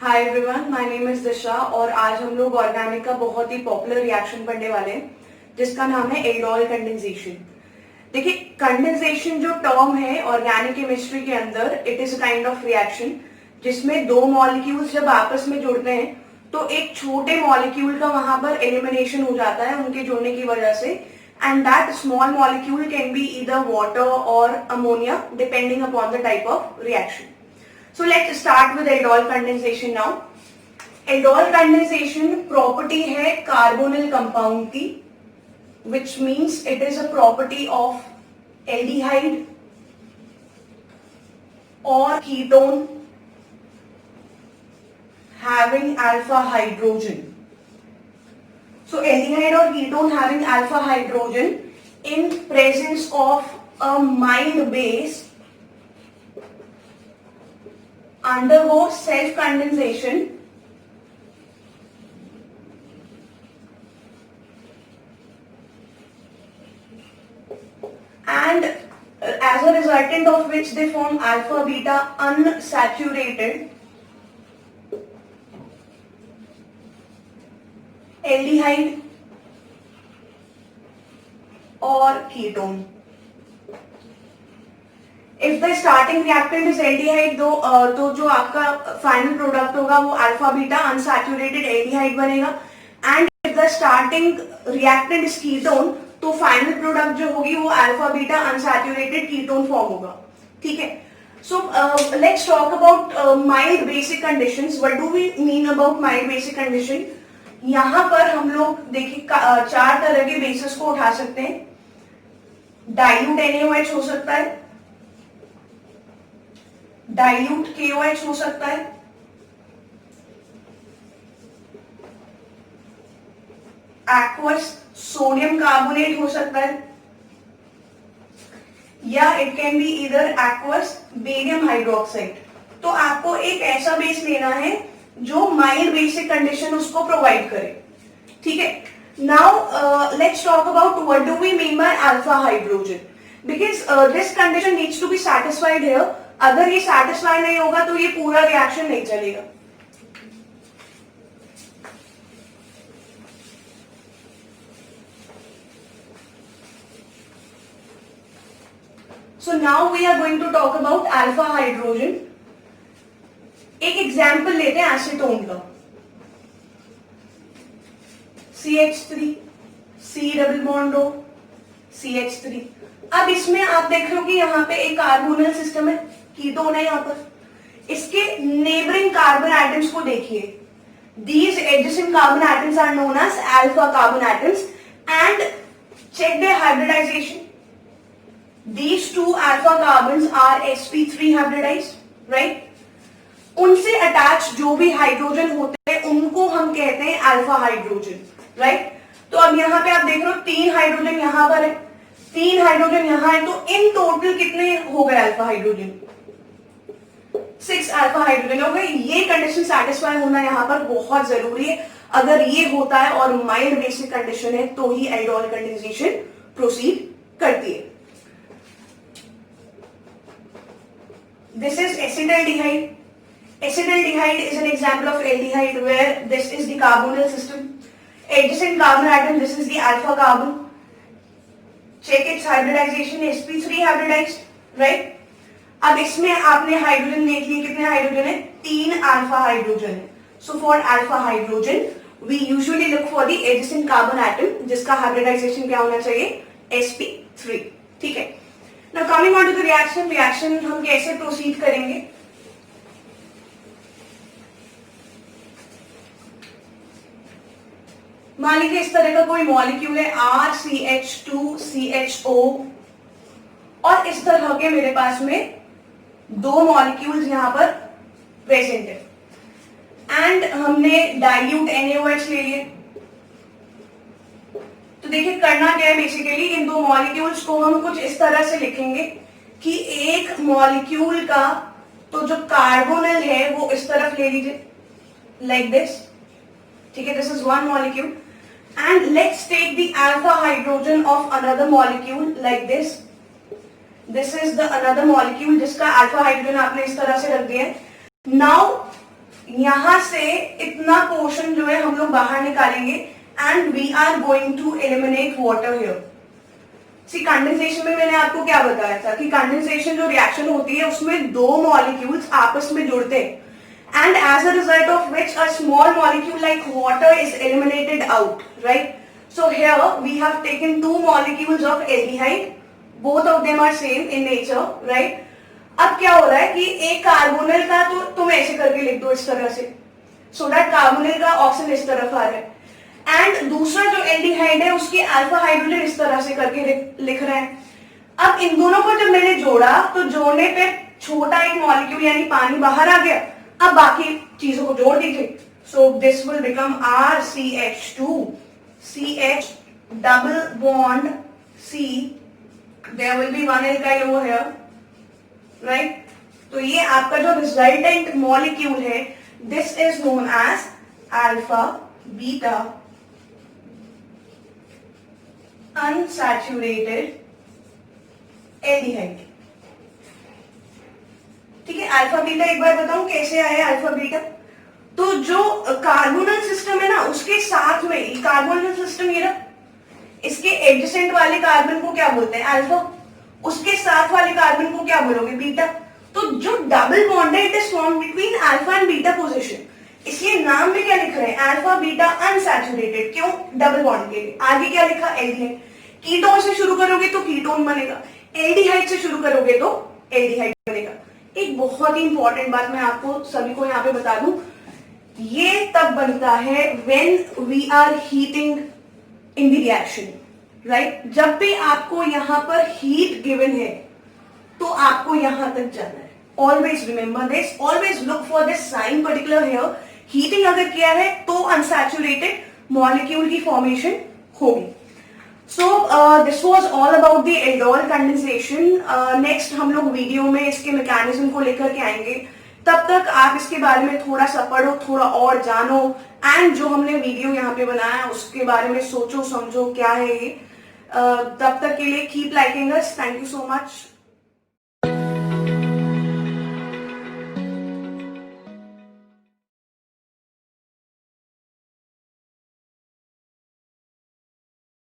Hi everyone, my name is Disha और आज हम लोग ऑर्गेनिक का बहुत ही पॉपुलर रिएक्शन पढ़ने वाले हैं जिसका नाम है एल्डोल कंडेंसेशन। देखिए, कंडेंसेशन जो टर्म है ऑर्गेनिक केमिस्ट्री के अंदर, it is a kind of reaction जिसमें दो मॉलिक्यूल्स जब आपस में जुड़ते हैं तो एक छोटे मॉलिक्यूल का वहां पर एलिमिनेशन हो जाता है उनके जुड़ने की वजह से, and that small molecule can be either water और ammonia depending upon the type of reaction. So let's start with aldol condensation now. Aldol condensation property है carbonyl compound की, which means it is a property of aldehyde or ketone having alpha hydrogen. So aldehyde or ketone having alpha hydrogen in presence of a mild base undergo self condensation and as a resultant of which they form alpha beta unsaturated aldehyde or ketone. If the starting reactant is aldehyde तो जो आपका final product होगा वो alpha beta unsaturated aldehyde बनेगा, and if the starting reactant is ketone तो final product जो होगी वो alpha beta unsaturated ketone form होगा। ठीक है, so let's talk about mild basic conditions. What do we mean about mild basic condition? यहाँ पर हम लोग देखिए चार तरह के बेसिस को उठा सकते हैं। डाइल्यूट NaOH हो सकता है, डाइल्यूट KOH हो सकता है, एक्वस सोडियम कार्बोनेट हो सकता है, या इट कैन बी इधर एक्वस बेरियम हाइड्रोक्साइड। तो आपको एक ऐसा बेस लेना है जो माइल्ड बेसिक कंडीशन उसको प्रोवाइड करे। ठीक है, now let's talk about what do we mean by alpha hydrogen, because this condition needs to be satisfied here. अगर ये सैटिस्फाई नहीं होगा तो ये पूरा रिएक्शन नहीं चलेगा। So now we are going to talk about alpha hydrogen. एक एग्जाम्पल लेते हैं एसीटोन का, CH3 C double bond O CH3। अब इसमें आप देख रहे हो कि यहाँ पे एक कार्बोनिल सिस्टम है, कीटोन है यहाँ पर। इसके नेबरिंग कार्बन एटम्स को देखिए, these adjacent carbon atoms are known as alpha carbon atoms and check their hybridization. These two alpha carbons are sp3 hybridized, right? उनसे अटैच जो भी हाइड्रोजन होते हैं उनको हम कहते हैं अल्फा हाइड्रोजन, राइट? तो अब यहाँ पे आप देख रहे हो तीन हाइड्रोजन यहाँ पर है, तीन हाइड्रोजन यहाँ है, तो इन टोटल कितने हो गए अल्फा हाइड्रोजन? 6 अल्फा हाइड्रोजन हो गए। ये कंडीशन सैटिस्फाई होना यहाँ पर बहुत जरूरी है। अगर ये होता है और माइल्ड बेसिक कंडीशन है तो ही एल्डोल कंडेंसेशन प्रोसीड करती है। This is acetaldehyde. Acetaldehyde is an example of aldehyde where this is the carbonyl system. Adjacent carbon atom, this is the alpha carbon. Check its hybridization, sp3 hybridized, right? अब इसमें आपने hydrogen देख लिए, कितने hydrogen है? 3 alpha hydrogen है। So for alpha hydrogen, we usually look for the adjacent carbon atom जिसका hybridisation क्या होना चाहिए? sp3। ठीक है। Now coming on to the reaction, reaction हम कैसे प्रोसीड करेंगे? मान लीजिए इस तरह का कोई मॉलिक्यूल है RCH2CHO और इस तरह के मेरे पास में दो मॉलिक्यूल्स यहां पर प्रेजेंट है एंड हमने डाइल्यूट NaOH ले लिए। तो देखिए करना क्या है, बेसिकली इन दो मॉलिक्यूल्स को हम कुछ इस तरह से लिखेंगे कि एक मॉलिक्यूल का तो जो कार्बोनिल है वो इस तरफ ले लीजिए, लाइक दिस। ठीक है, this is one molecule and let's take the alpha hydrogen of another molecule like this. This is the another molecule जिसका alpha hydrogen आपने इस तरह से रख दिया है। Now यहां से इतना पोर्शन जो है हम लोग बाहर निकालेंगे and we are going to eliminate water here. See condensation में मैंने आपको क्या बताया था कि कंडेंसेशन जो रिएक्शन होती है उसमें दो मॉलिक्यूल्स आपस में जुड़ते हैं and as a result of which a small molecule like water is eliminated out, right? So here we have taken two molecules of aldehyde, both of them are same in nature, right? अब क्या हो रहा है कि एक carbonyl का तो तुम ऐसे करके लिख दो इस तरह से, सो दैट कार्बोनिल का ऑक्सीजन इस तरफ आ रहा है एंड दूसरा जो एल्डिहाइड है उसकी अल्फा हाइड्रोजन इस तरह से करके लिख रहे हैं। अब इन दोनों को जब मैंने जोड़ा तो जोड़ने पे छोटा एक मॉलिक्यूल यानी पानी बाहर आ गया। अब बाकी चीजों को जोड़ दीजिए, so this will become RCH2, CH double bond C, there will be one alkyl over here, right? तो ये आपका जो रिजल्टेंट मॉलिक्यूल है this is known as alpha beta unsaturated aldehyde. ठीक है, अल्फा बीटा एक बार बताऊं कैसे आया अल्फा बीटा। तो जो कार्बोनल सिस्टम है ना उसके साथ में कार्बोनल सिस्टम ये ना, इसके एडजेसेंट वाले कार्बन को क्या बोलते हैं? अल्फा। उसके साथ वाले कार्बन को क्या बोलोगे? बीटा। तो जो डबल बॉन्ड है it is form between alpha and beta position, इसलिए नाम में क्या लिख रहे हैं? Alpha beta unsaturated. क्यों? डबल बॉन्ड के लिए। आगे क्या लिखा? एल्डिहाइड। कीटोन से शुरू करोगे तो कीटोन बनेगा, एल्डिहाइड से शुरू करोगे तो एल्डिहाइड बनेगा। एक बहुत ही इंपॉर्टेंट बात मैं आपको सभी को यहाँ पे बता दूं, ये तब बनता है when we are heating in the reaction, right? जब भी आपको यहाँ पर हीट गिवन है तो आपको यहां तक जाना है। Always remember this, always look for this sign particular here. Heating अगर किया है तो अनसैचुरेटेड मॉलिक्यूल की फॉर्मेशन होगी। So this was all about the aldol condensation. Next हम लोग वीडियो में इसके मैकेनिज्म को लेकर के आएंगे। तब तक आप इसके बारे में थोड़ा सा पढ़ो, थोड़ा और जानो एंड जो हमने वीडियो यहाँ पे बनाया उसके बारे में सोचो समझो क्या है ये। तब तक के लिए keep liking us. Thank you so much.